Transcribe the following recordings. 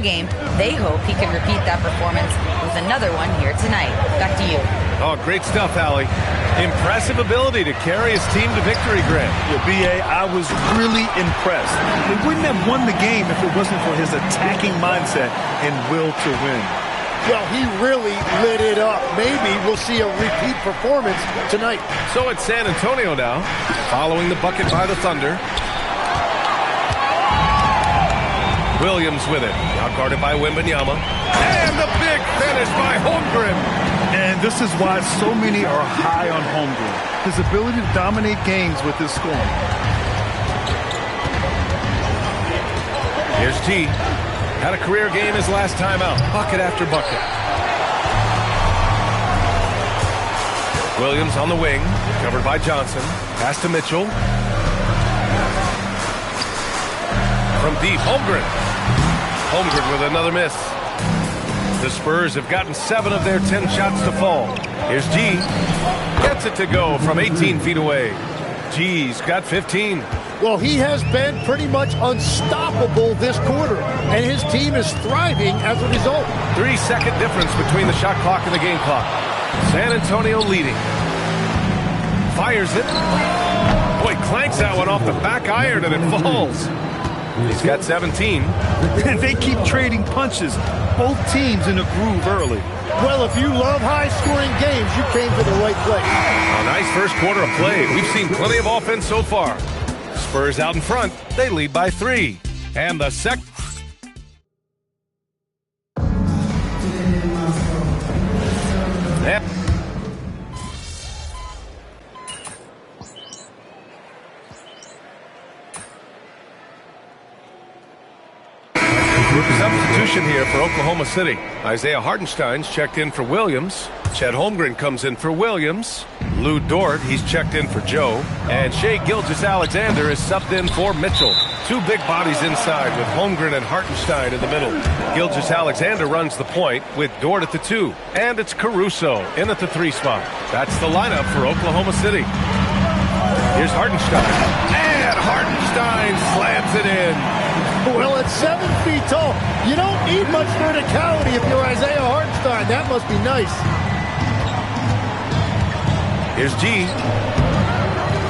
game, they hope he can repeat that performance with another one here tonight. Back to you. Oh, great stuff, Allie. Impressive ability to carry his team to victory, Grant. Yeah, B.A., I was really impressed. They wouldn't have won the game if it wasn't for his attacking mindset and will to win. Well, he really lit it up. Maybe we'll see a repeat performance tonight. So it's San Antonio now, following the bucket by the Thunder. Williams with it, now guarded by Wembanyama. And the big finish by Holmgren. And this is why so many are high on Holmgren. His ability to dominate games with his scoring. Here's T. Had a career game his last time out. Bucket after bucket. Williams on the wing. Covered by Johnson. Pass to Mitchell. From deep, Holmgren. Holmgren with another miss. The Spurs have gotten 7 of their 10 shots to fall. Here's G. Gets it to go from 18 feet away. G's got 15. Well, he has been pretty much unstoppable this quarter, and his team is thriving as a result. 3-second difference between the shot clock and the game clock. San Antonio leading. Fires it. Boy, clanks that one off the back iron and it falls. He's got 17. And they keep trading punches. Both teams in a groove early. Well, if you love high-scoring games, you came to the right place. A nice first quarter of play. We've seen plenty of offense so far. Spurs out in front. They lead by 3. And the second. Substitution here for Oklahoma City. Isaiah Hartenstein's checked in for Williams. Chet Holmgren comes in for Williams. Lou Dort, he's checked in for Joe. And Shai Gilgeous-Alexander is subbed in for Mitchell. 2 big bodies inside with Holmgren and Hartenstein in the middle. Gilgeous-Alexander runs the point with Dort at the 2. And it's Caruso in at the 3 spot. That's the lineup for Oklahoma City. Here's Hartenstein. And Hartenstein slams it in. Well, at 7 feet tall, you don't need much verticality if you're Isaiah Hartenstein. That must be nice. Here's G.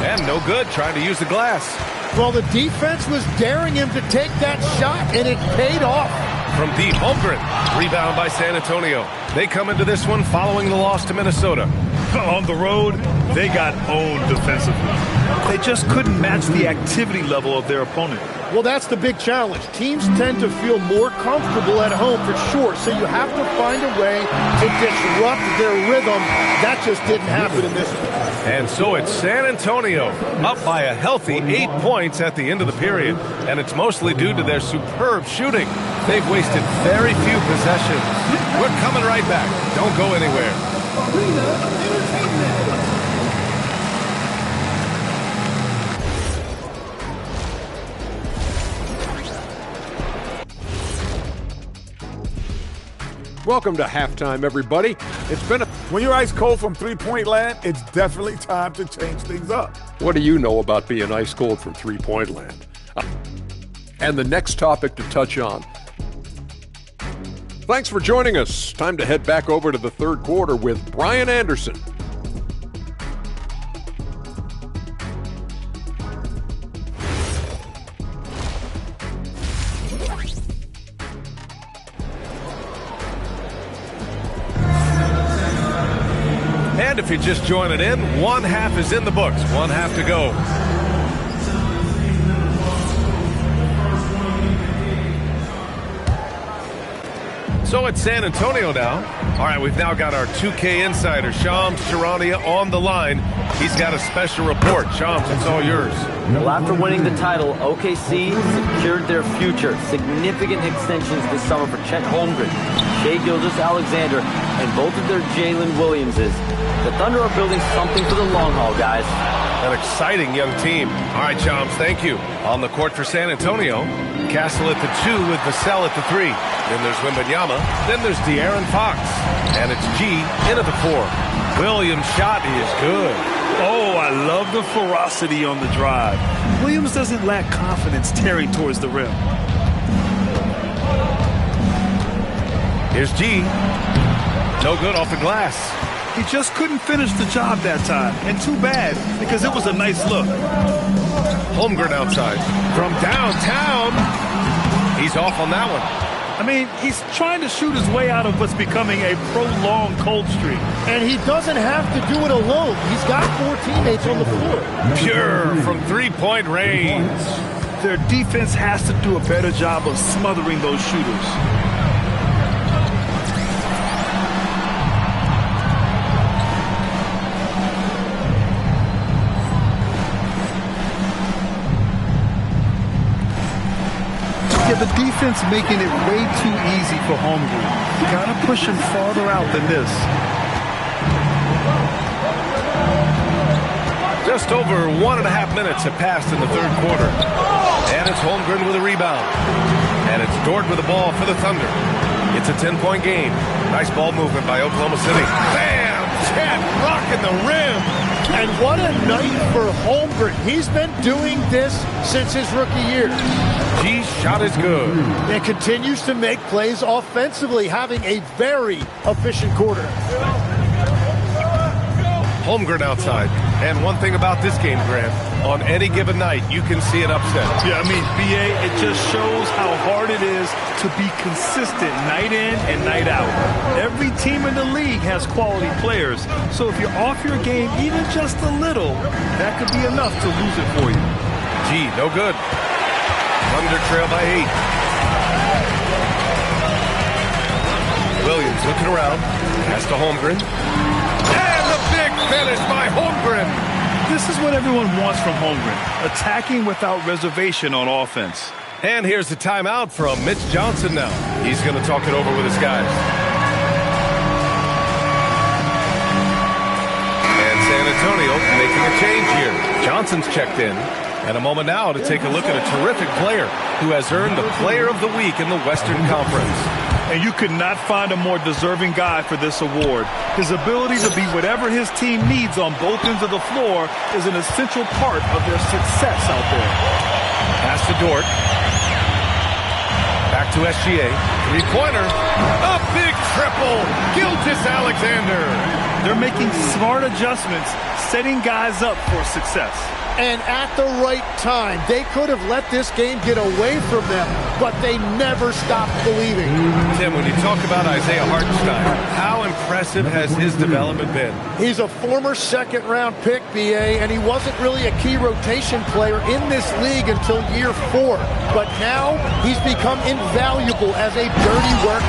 And no good, trying to use the glass. Well, the defense was daring him to take that shot, and it paid off. From deep, Holmgren. Rebound by San Antonio. They come into this one following the loss to Minnesota. On the road, they got owned defensively. They just couldn't match the activity level of their opponent. Well, that's the big challenge. Teams tend to feel more comfortable at home for sure, so you have to find a way to disrupt their rhythm. That just didn't happen in this one. And so it's San Antonio up by a healthy 8 points at the end of the period, and it's mostly due to their superb shooting. They've wasted very few possessions. We're coming right back. Don't go anywhere. Welcome to halftime, everybody. It's been When you're ice cold from three-point land, it's definitely time to change things up. What do you know about being ice cold from three-point land? And the next topic to touch on. Thanks for joining us. Time to head back over to the third quarter with Brian Anderson. And if you're just joining in, 1 half is in the books. 1 half to go. So it's San Antonio now. All right, we've now got our 2K insider, Shams Charania, on the line. He's got a special report. Shams, it's all yours. Well, after winning the title, OKC secured their future. Significant extensions this summer for Chet Holmgren, Shai Gilgeous-Alexander, and both of their Jalen Williamses. The Thunder are building something for the long haul, guys. An exciting young team. All right, Shams, thank you. On the court for San Antonio, Castle at the 2 with Vassell at the 3. Then there's Wembanyama. Then there's De'Aaron Fox. And it's G in at the 4. Williams' shot is good. Oh, I love the ferocity on the drive. Williams doesn't lack confidence tearing towards the rim. Here's G. No good off the glass. He just couldn't finish the job that time. And too bad, because it was a nice look. Holmgren outside. From downtown. He's off on that one. I mean, he's trying to shoot his way out of what's becoming a prolonged cold streak. And he doesn't have to do it alone. He's got 4 teammates on the floor. Pure from three-point range. Their defense has to do a better job of smothering those shooters. Yeah, the defense making it way too easy for Holmgren. You gotta push him farther out than this. Just over 1.5 minutes have passed in the third quarter. And it's Holmgren with a rebound. And it's Dort with the ball for the Thunder. It's a 10-point game. Nice ball movement by Oklahoma City. Bam! Chet rocking the rim. And what a night for Holmgren. He's been doing this since his rookie year. G's shot is good. And continues to make plays offensively, having a very efficient quarter. Holmgren outside. And one thing about this game, Grant, on any given night, you can see an upset. Yeah, I mean, BA, it just shows how hard it is to be consistent night in and night out. Every team in the league has quality players, so if you're off your game even just a little, that could be enough to lose it for you. G, no good. Thunder trail by 8. Williams looking around. Pass to Holmgren. And the big finish by Holmgren. This is what everyone wants from Holmgren, attacking without reservation on offense. And here's the timeout from Mitch Johnson now. He's going to talk it over with his guys. And San Antonio making a change here. Johnson's checked in. And a moment now to take a look at a terrific player who has earned the Player of the Week in the Western Conference. And you could not find a more deserving guy for this award. His ability to be whatever his team needs on both ends of the floor is an essential part of their success out there. Pass to Dort. Back to SGA. Three-pointer. A big triple. Gilgeous-Alexander. They're making smart adjustments, setting guys up for success. And at the right time, they could have let this game get away from them, but they never stopped believing. Tim, when you talk about Isaiah Hartenstein, how impressive has his development been? He's a former second-round pick, BA, and he wasn't really a key rotation player in this league until year 4. But now he's become invaluable as a dirty work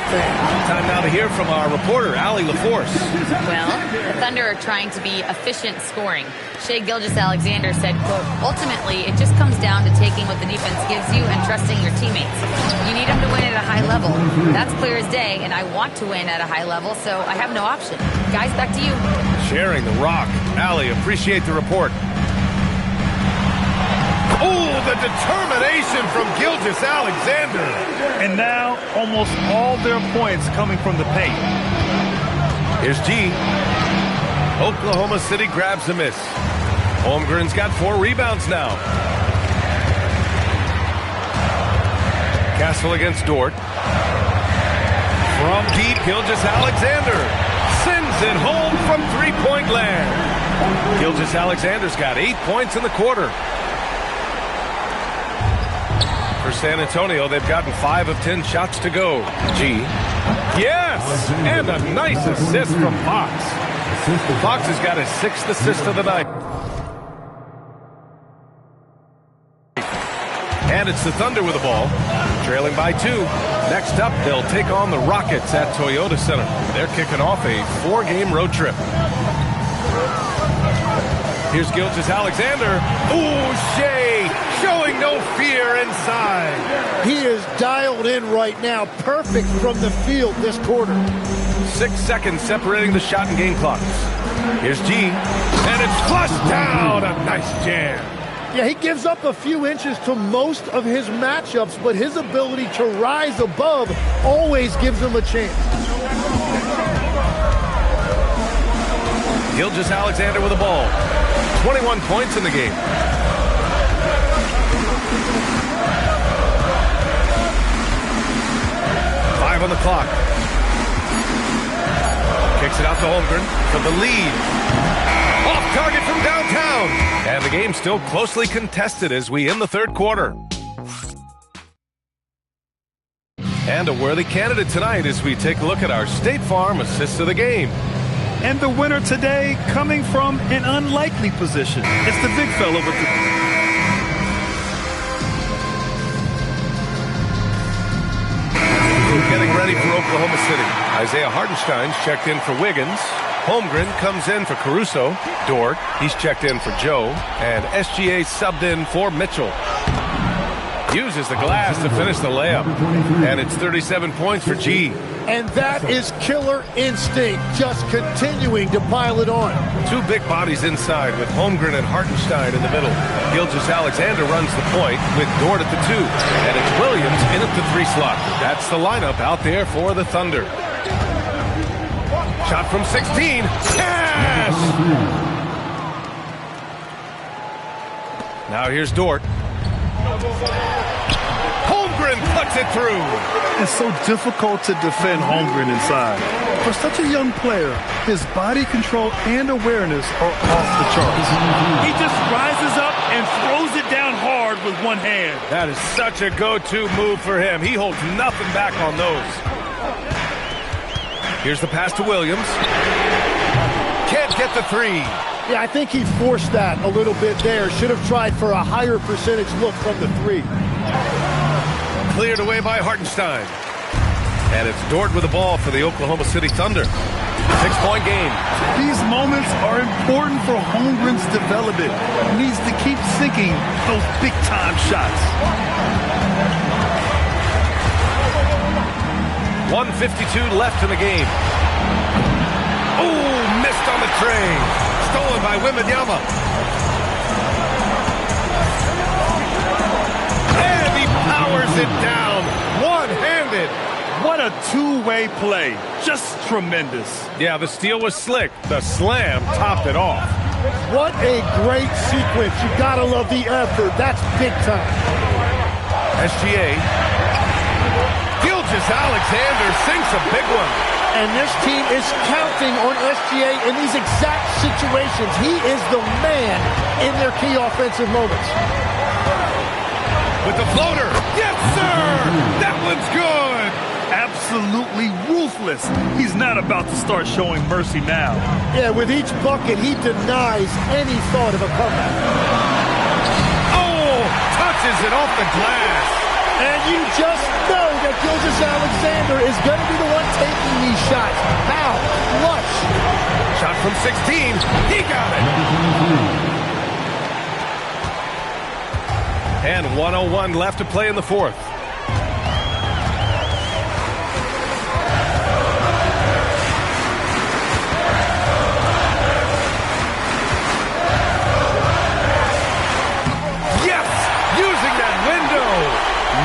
fan. Time now to hear from our reporter, Allie LaForce. Well, the Thunder are trying to be efficient scoring. Shai Gilgeous-Alexander said, quote, ultimately, it just comes down to taking what the defense gives you and trusting your teammates. You need them to win at a high level. That's clear as day, and I want to win at a high level, so I have no option. Guys, back to you. Sharing the rock. Allie, appreciate the report. Oh, the determination from Gilgeous-Alexander. And now, almost all their points coming from the paint. Here's G. Oklahoma City grabs a miss. Holmgren's got 4 rebounds now. Castle against Dort. From deep, Gilgeous-Alexander sends it home from three-point land. Gilgeous-Alexander's got 8 points in the quarter. For San Antonio, they've gotten 5 of 10 shots to go. G. Yes! And a nice assist from Fox. Fox has got his 6th assist of the night. And it's the Thunder with the ball, trailing by 2. Next up, they'll take on the Rockets at Toyota Center. They're kicking off a 4-game road trip. Here's Gilgeous-Alexander. Ooh, Shai showing no fear inside. He is dialed in right now. Perfect from the field this quarter. 6 seconds separating the shot and game clocks. Here's G. And it's flushed down. A nice jam. Yeah, he gives up a few inches to most of his matchups, but his ability to rise above always gives him a chance. Gilgeous-Alexander with the ball. 21 points in the game. Five on the clock. Kicks it out to Holmgren for the lead. Off target from downtown. And the game's still closely contested as we end the third quarter. And a worthy candidate tonight as we take a look at our State Farm assist of the game. And the winner today coming from an unlikely position. It's the big fella with the... Getting ready for Oklahoma City. Isaiah Hartenstein's checked in for Wiggins. Holmgren comes in for Caruso. Dort, he's checked in for Joe. And SGA subbed in for Mitchell. Uses the glass to finish the layup. And it's 37 points for G. And that is killer instinct, just continuing to pile it on. 2 big bodies inside with Holmgren and Hartenstein in the middle. Gilgeous-Alexander runs the point with Dort at the 2. And it's Williams in at the 3 slot. That's the lineup out there for the Thunder. Shot from 16. Cash! Now here's Dort. Holmgren puts it through. It's so difficult to defend Holmgren inside. For such a young player, his body control and awareness are off the charts. He just rises up and throws it down hard with one hand. That is such a go-to move for him. He holds nothing back on those. Here's the pass to Williams. Can't get the 3. Yeah, I think he forced that a little bit there. Should have tried for a higher percentage look from the 3. Cleared away by Hartenstein. And it's Dort with the ball for the Oklahoma City Thunder. 6-point game. These moments are important for Holmgren's development. He needs to keep sinking those big-time shots. 1:52 left in the game. Oh, missed on the tray. Stolen by Wembanyama. And he powers it down. One-handed. What a two-way play. Just tremendous. Yeah, the steal was slick. The slam topped it off. What a great sequence. You gotta love the effort. That's big time. SGA. Gilgeous-Alexander sinks a big one. And this team is counting on SGA in these exact situations. He is the man in their key offensive moments. With the floater. Yes, sir! That one's good! Absolutely ruthless. He's not about to start showing mercy now. Yeah, with each bucket, he denies any thought of a comeback. Oh! Touches it off the glass. And you just know that Gilgeous-Alexander is going to be the one taking these shots. How? Flush. Shot from 16. He got it. And 1:01 left to play in the fourth.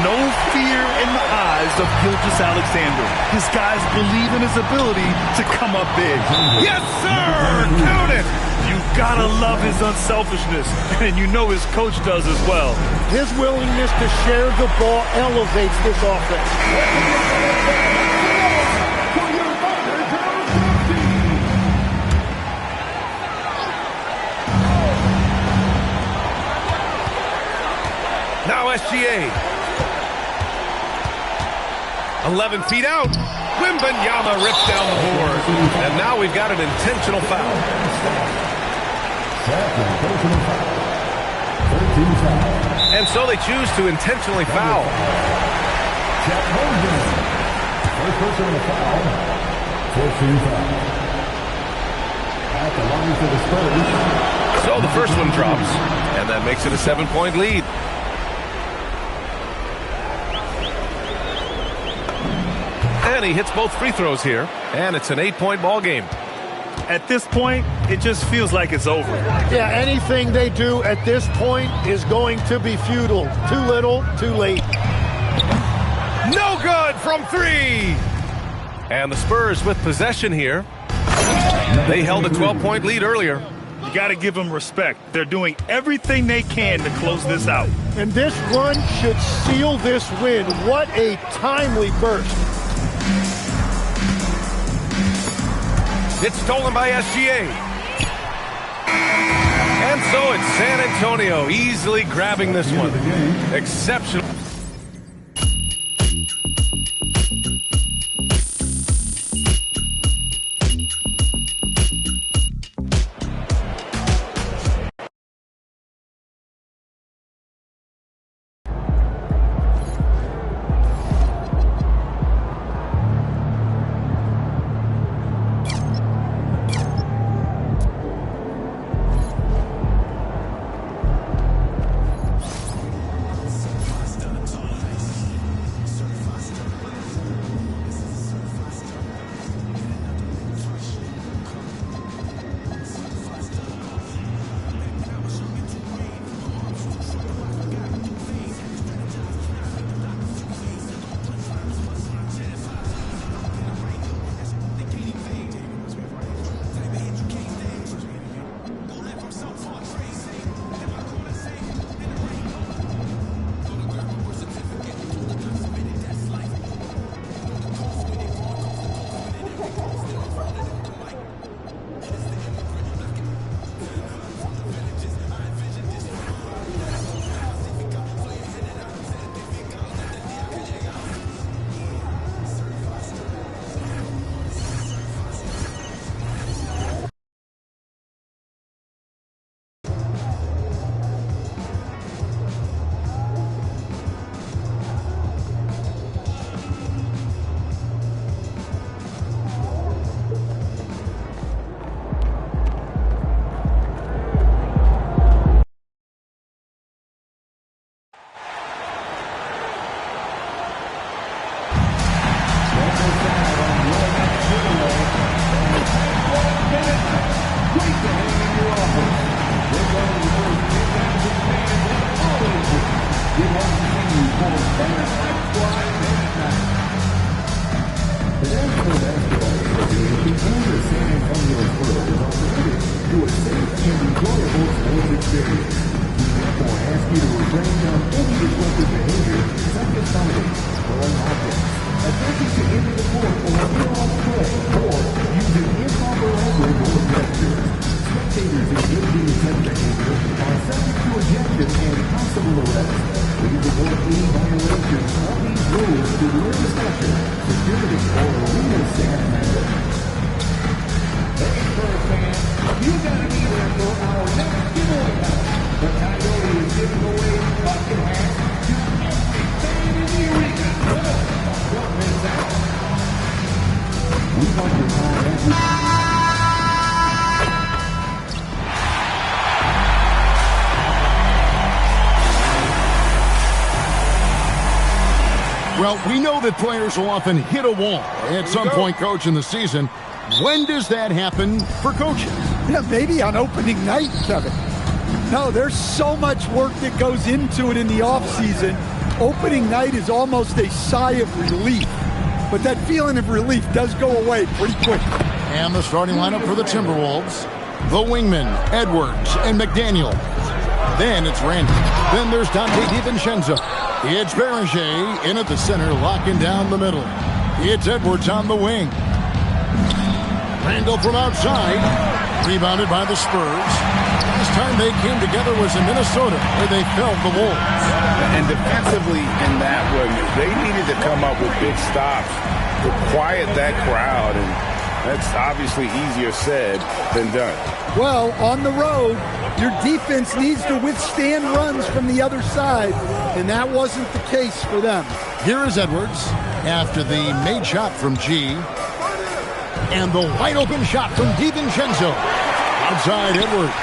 No fear in the eyes of Gilgeous-Alexander. His guys believe in his ability to come up big. Yes, sir! Count it! You gotta love his unselfishness, and you know his coach does as well. His willingness to share the ball elevates this offense. Now SGA. 11 feet out. Wembanyama ripped down the board. And now we've got an intentional foul. And so they choose to intentionally foul. First person on the foul. 14 foul. At the line for the Spurs. So the first one drops. And that makes it a 7-point lead. And he hits both free throws here. And it's an 8-point ball game. At this point, it just feels like it's over. Yeah, anything they do at this point is going to be futile. Too little, too late. No good from 3. And the Spurs with possession here. They held a 12-point lead earlier. You got to give them respect. They're doing everything they can to close this out. And this run should seal this win. What a timely burst. It's stolen by SGA. And so it's San Antonio easily grabbing this one. Exceptional. Well, we know that players will often hit a wall at some point, Coach, in the season. When does that happen for coaches? Yeah, maybe on opening night, Kevin. No, there's so much work that goes into it in the offseason. Opening night is almost a sigh of relief. But that feeling of relief does go away pretty quick. And the starting lineup for the Timberwolves. The wingmen, Edwards and McDaniel. Then it's Randy. Then there's Dante DiVincenzo. It's Beringer in at the center, locking down the middle. It's Edwards on the wing. Randall from outside. Rebounded by the Spurs. Last time they came together was in Minnesota, where they felled the Wolves. And defensively in that one, they needed to come up with big stops to quiet that crowd. And that's obviously easier said than done. Well, on the road, your defense needs to withstand runs from the other side, and that wasn't the case for them. Here is Edwards after the made shot from G. And the wide open shot from DiVincenzo. Outside Edwards.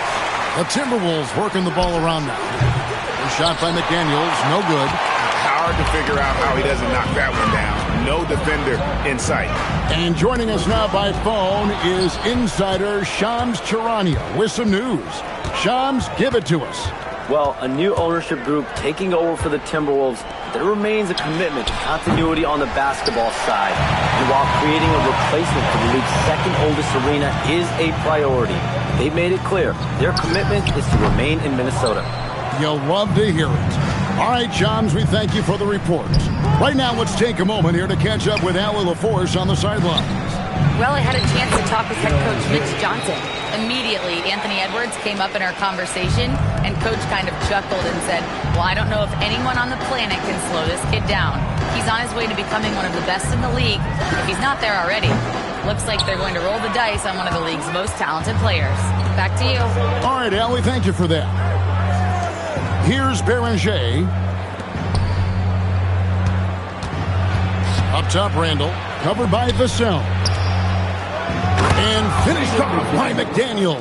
The Timberwolves working the ball around now. The shot by McDaniels, no good. Hard to figure out how he doesn't knock that one down. No defender in sight. And joining us now by phone is insider Shams Charania with some news. Shams, give it to us. Well, a new ownership group taking over for the Timberwolves. There remains a commitment to continuity on the basketball side. And while creating a replacement for the league's second oldest arena is a priority, they've made it clear their commitment is to remain in Minnesota. You'll love to hear it. All right, Shams, we thank you for the report. Right now, let's take a moment here to catch up with Allie LaForce on the sidelines. Well, I had a chance to talk with head coach Mitch Johnson. Immediately, Anthony Edwards came up in our conversation, and coach kind of chuckled and said, well, I don't know if anyone on the planet can slow this kid down. He's on his way to becoming one of the best in the league, if he's not there already. Looks like they're going to roll the dice on one of the league's most talented players. Back to you. All right, Allie, thank you for that. Here's Beringer. Up top, Randall. Covered by Vassell. And finished off by McDaniel.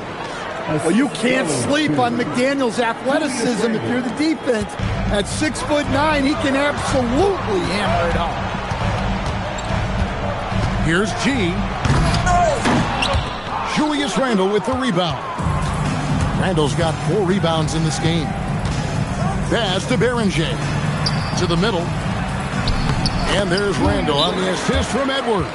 Well, you can't sleep on McDaniel's athleticism if you're the defense. At 6'9", he can absolutely hammer it home. Here's G. Julius Randle with the rebound. Randle's got 4 rebounds in this game. Pass to Beringer. To the middle. And there's Randle on the assist from Edwards.